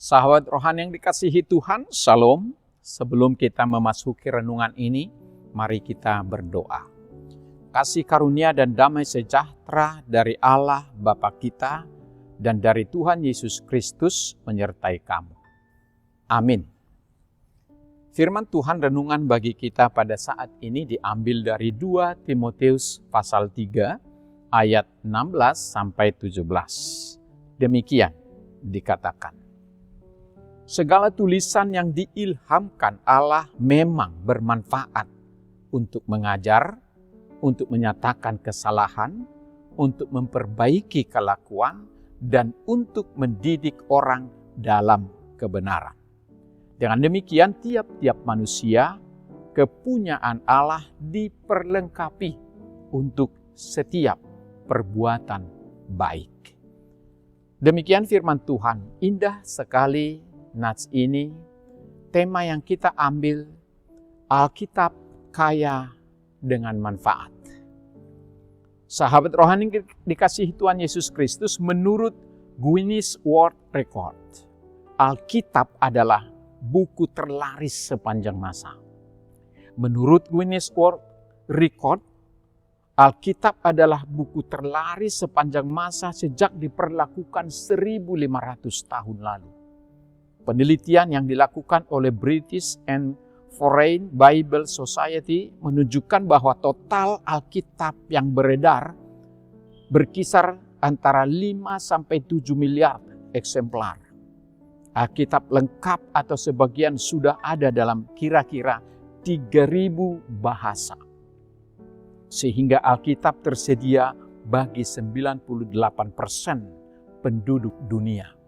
Sahabat rohani yang dikasihi Tuhan, Shalom. Sebelum kita memasuki renungan ini, mari kita berdoa. Kasih karunia dan damai sejahtera dari Allah Bapa kita dan dari Tuhan Yesus Kristus menyertai kamu. Amin. Firman Tuhan renungan bagi kita pada saat ini diambil dari 2 Timotius pasal 3 ayat 16 sampai 17. Demikian dikatakan. Segala tulisan yang diilhamkan Allah memang bermanfaat untuk mengajar, untuk menyatakan kesalahan, untuk memperbaiki kelakuan, dan untuk mendidik orang dalam kebenaran. Dengan demikian, tiap-tiap manusia, kepunyaan Allah diperlengkapi untuk setiap perbuatan baik. Demikian firman Tuhan. Indah sekali nats ini. Tema yang kita ambil, Alkitab kaya dengan manfaat. Sahabat rohani dikasihi Tuhan Yesus Kristus, menurut Guinness World Record, Alkitab adalah buku terlaris sepanjang masa. Menurut Guinness World Record, Alkitab adalah buku terlaris sepanjang masa sejak diperlakukan 1.500 tahun lalu. Penelitian yang dilakukan oleh British and Foreign Bible Society menunjukkan bahwa total Alkitab yang beredar berkisar antara 5-7 miliar eksemplar. Alkitab lengkap atau sebagian sudah ada dalam kira-kira 3.000 bahasa. Sehingga Alkitab tersedia bagi 98% penduduk dunia.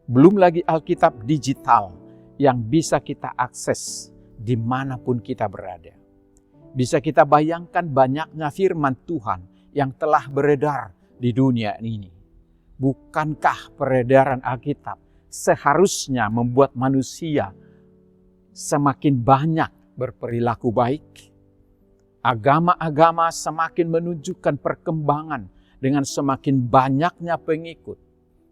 Belum lagi Alkitab digital yang bisa kita akses dimanapun kita berada. Bisa kita bayangkan banyaknya firman Tuhan yang telah beredar di dunia ini. Bukankah peredaran Alkitab seharusnya membuat manusia semakin banyak berperilaku baik? Agama-agama semakin menunjukkan perkembangan dengan semakin banyaknya pengikut,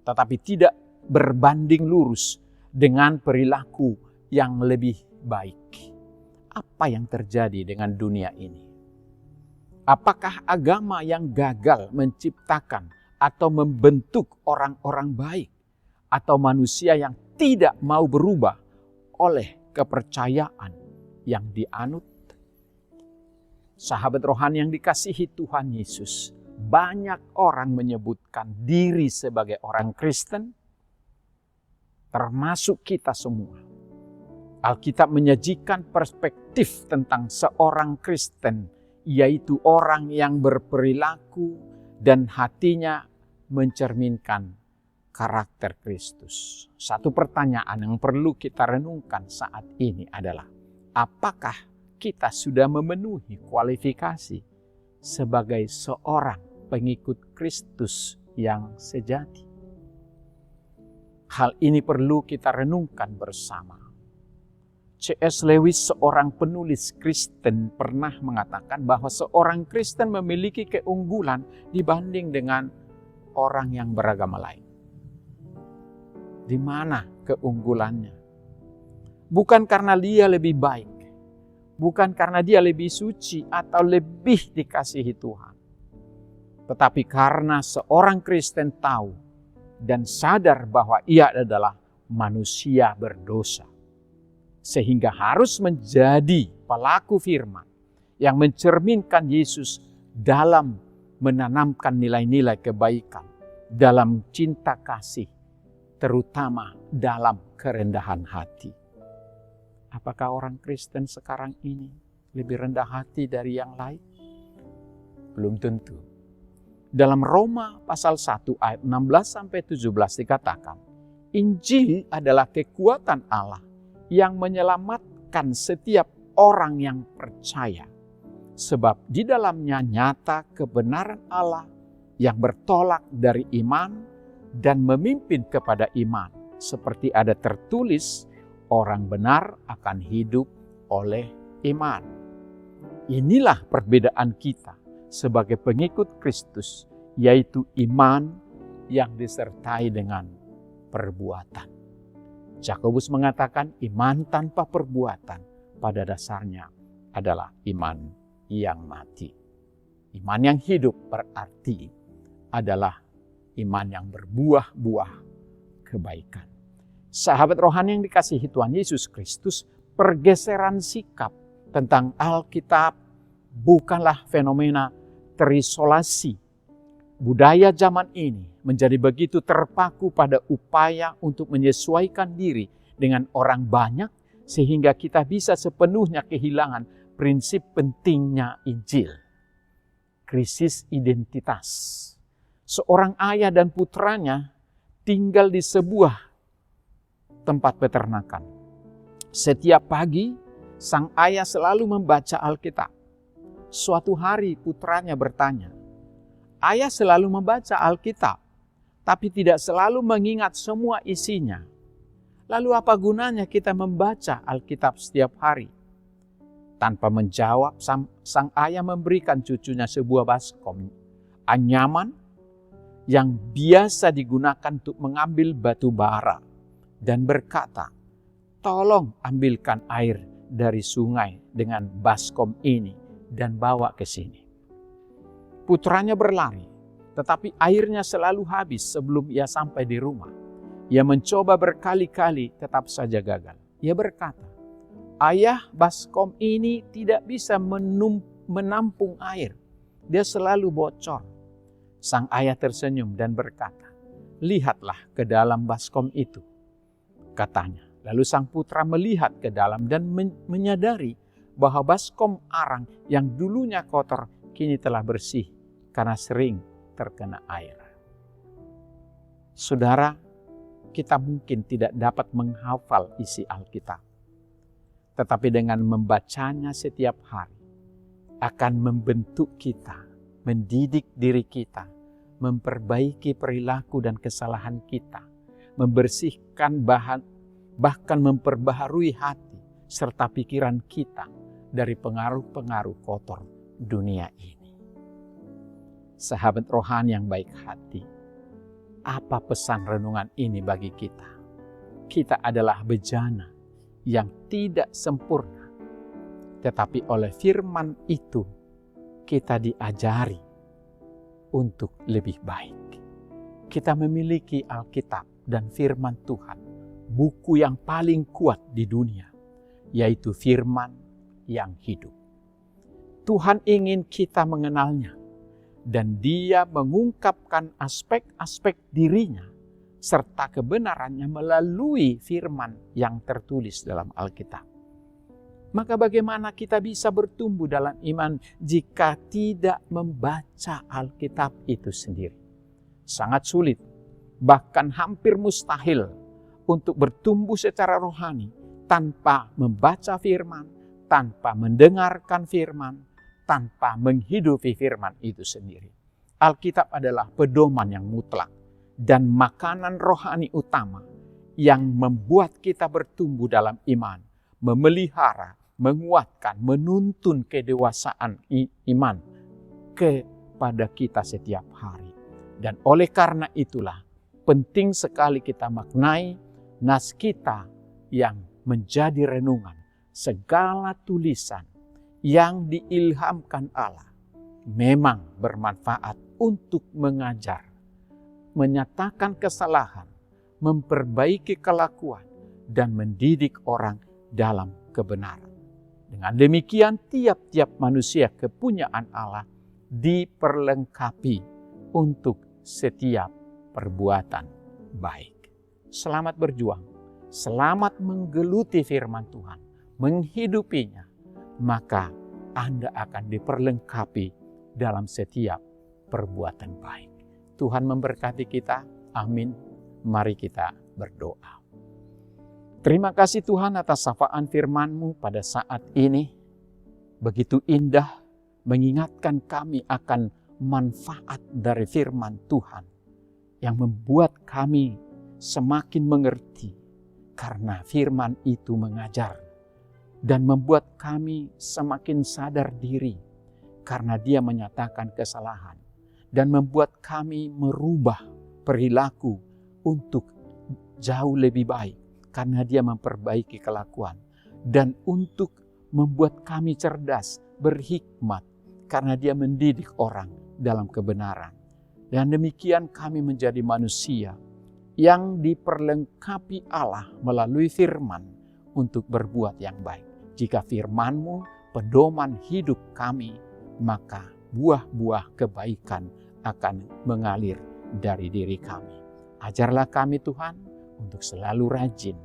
tetapi tidak berbanding lurus dengan perilaku yang lebih baik. Apa yang terjadi dengan dunia ini? Apakah agama yang gagal menciptakan atau membentuk orang-orang baik? Atau manusia yang tidak mau berubah oleh kepercayaan yang dianut? Sahabat rohani yang dikasihi Tuhan Yesus, banyak orang menyebutkan diri sebagai orang Kristen, termasuk kita semua. Alkitab menyajikan perspektif tentang seorang Kristen, yaitu orang yang berperilaku dan hatinya mencerminkan karakter Kristus. Satu pertanyaan yang perlu kita renungkan saat ini adalah, apakah kita sudah memenuhi kualifikasi sebagai seorang pengikut Kristus yang sejati? Hal ini perlu kita renungkan bersama. C.S. Lewis, seorang penulis Kristen, pernah mengatakan bahwa seorang Kristen memiliki keunggulan dibanding dengan orang yang beragama lain. Di mana keunggulannya? Bukan karena dia lebih baik, bukan karena dia lebih suci atau lebih dikasihi Tuhan, tetapi karena seorang Kristen tahu dan sadar bahwa ia adalah manusia berdosa, sehingga harus menjadi pelaku firman yang mencerminkan Yesus dalam menanamkan nilai-nilai kebaikan, dalam cinta kasih, terutama dalam kerendahan hati. Apakah orang Kristen sekarang ini lebih rendah hati dari yang lain? Belum tentu. Dalam Roma pasal 1 ayat 16-17 dikatakan, Injil adalah kekuatan Allah yang menyelamatkan setiap orang yang percaya. Sebab di dalamnya nyata kebenaran Allah yang bertolak dari iman dan memimpin kepada iman. Seperti ada tertulis, orang benar akan hidup oleh iman. Inilah perbedaan kita sebagai pengikut Kristus, yaitu iman yang disertai dengan perbuatan. Yakobus mengatakan iman tanpa perbuatan pada dasarnya adalah iman yang mati. Iman yang hidup berarti adalah iman yang berbuah-buah kebaikan. Sahabat rohani yang dikasihi Tuhan Yesus Kristus, pergeseran sikap tentang Alkitab bukanlah fenomena terisolasi. Budaya zaman ini menjadi begitu terpaku pada upaya untuk menyesuaikan diri dengan orang banyak sehingga kita bisa sepenuhnya kehilangan prinsip pentingnya Injil. Krisis identitas. Seorang ayah dan putranya tinggal di sebuah tempat peternakan. Setiap pagi, sang ayah selalu membaca Alkitab. Suatu hari putranya bertanya, "Ayah selalu membaca Alkitab, tapi tidak selalu mengingat semua isinya. Lalu apa gunanya kita membaca Alkitab setiap hari?" Tanpa menjawab, sang ayah memberikan cucunya sebuah baskom anyaman yang biasa digunakan untuk mengambil batu bara dan berkata, "Tolong ambilkan air dari sungai dengan baskom ini dan bawa ke sini." Putranya berlari, tetapi airnya selalu habis sebelum ia sampai di rumah. Ia mencoba berkali-kali, tetap saja gagal. Ia berkata, "Ayah, baskom ini tidak bisa menampung air. Dia selalu bocor." Sang ayah tersenyum dan berkata, "Lihatlah ke dalam baskom itu," katanya. Lalu sang putra melihat ke dalam dan menyadari bahwa baskom arang yang dulunya kotor kini telah bersih karena sering terkena air. Saudara, kita mungkin tidak dapat menghafal isi Alkitab. Tetapi dengan membacanya setiap hari akan membentuk kita, mendidik diri kita, memperbaiki perilaku dan kesalahan kita, membersihkan bahkan memperbaharui hati serta pikiran kita dari pengaruh-pengaruh kotor dunia ini. Sahabat rohani yang baik hati, apa pesan renungan ini bagi kita? Kita adalah bejana yang tidak sempurna, tetapi oleh firman itu kita diajari untuk lebih baik. Kita memiliki Alkitab dan firman Tuhan, buku yang paling kuat di dunia, yaitu firman yang hidup. Tuhan ingin kita mengenalnya, dan Dia mengungkapkan aspek-aspek dirinya serta kebenarannya melalui firman yang tertulis dalam Alkitab. Maka bagaimana kita bisa bertumbuh dalam iman jika tidak membaca Alkitab itu sendiri? Sangat sulit, bahkan hampir mustahil untuk bertumbuh secara rohani tanpa membaca firman, tanpa mendengarkan firman, tanpa menghidupi firman itu sendiri. Alkitab adalah pedoman yang mutlak dan makanan rohani utama yang membuat kita bertumbuh dalam iman, memelihara, menguatkan, menuntun kedewasaan iman kepada kita setiap hari. Dan oleh karena itulah penting sekali kita maknai nas kita yang menjadi renungan. Segala tulisan yang diilhamkan Allah memang bermanfaat untuk mengajar, menyatakan kesalahan, memperbaiki kelakuan, dan mendidik orang dalam kebenaran. Dengan demikian, tiap-tiap manusia kepunyaan Allah diperlengkapi untuk setiap perbuatan baik. Selamat berjuang, selamat menggeluti firman Tuhan, menghidupinya, maka Anda akan diperlengkapi dalam setiap perbuatan baik. Tuhan memberkati kita. Amin. Mari kita berdoa. Terima kasih Tuhan atas sapaan firman-Mu pada saat ini. Begitu indah mengingatkan kami akan manfaat dari firman Tuhan yang membuat kami semakin mengerti karena firman itu mengajar dan membuat kami semakin sadar diri karena Dia menyatakan kesalahan dan membuat kami merubah perilaku untuk jauh lebih baik, karena Dia memperbaiki kelakuan, dan untuk membuat kami cerdas, berhikmat, karena Dia mendidik orang dalam kebenaran. Dan demikian kami menjadi manusia yang diperlengkapi Allah melalui firman untuk berbuat yang baik. Jika firman-Mu pedoman hidup kami, maka buah-buah kebaikan akan mengalir dari diri kami. Ajarlah kami Tuhan untuk selalu rajin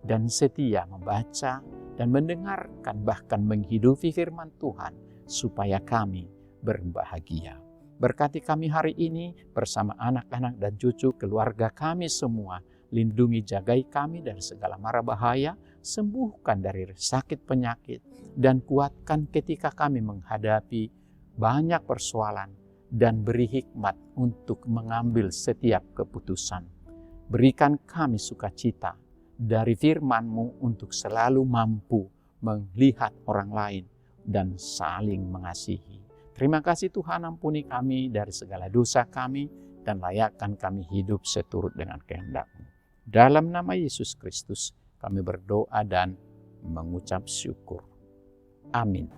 dan setia membaca dan mendengarkan, bahkan menghidupi firman Tuhan, supaya kami berbahagia. Berkati kami hari ini bersama anak-anak dan cucu keluarga kami semua. Lindungi, jagai kami dari segala mara bahaya, sembuhkan dari sakit penyakit, dan kuatkan ketika kami menghadapi banyak persoalan, dan beri hikmat untuk mengambil setiap keputusan. Berikan kami sukacita dari firman-Mu untuk selalu mampu melihat orang lain dan saling mengasihi. Terima kasih Tuhan, ampuni kami dari segala dosa kami dan layakkan kami hidup seturut dengan kehendak-Mu. Dalam nama Yesus Kristus kami berdoa dan mengucap syukur. Amin.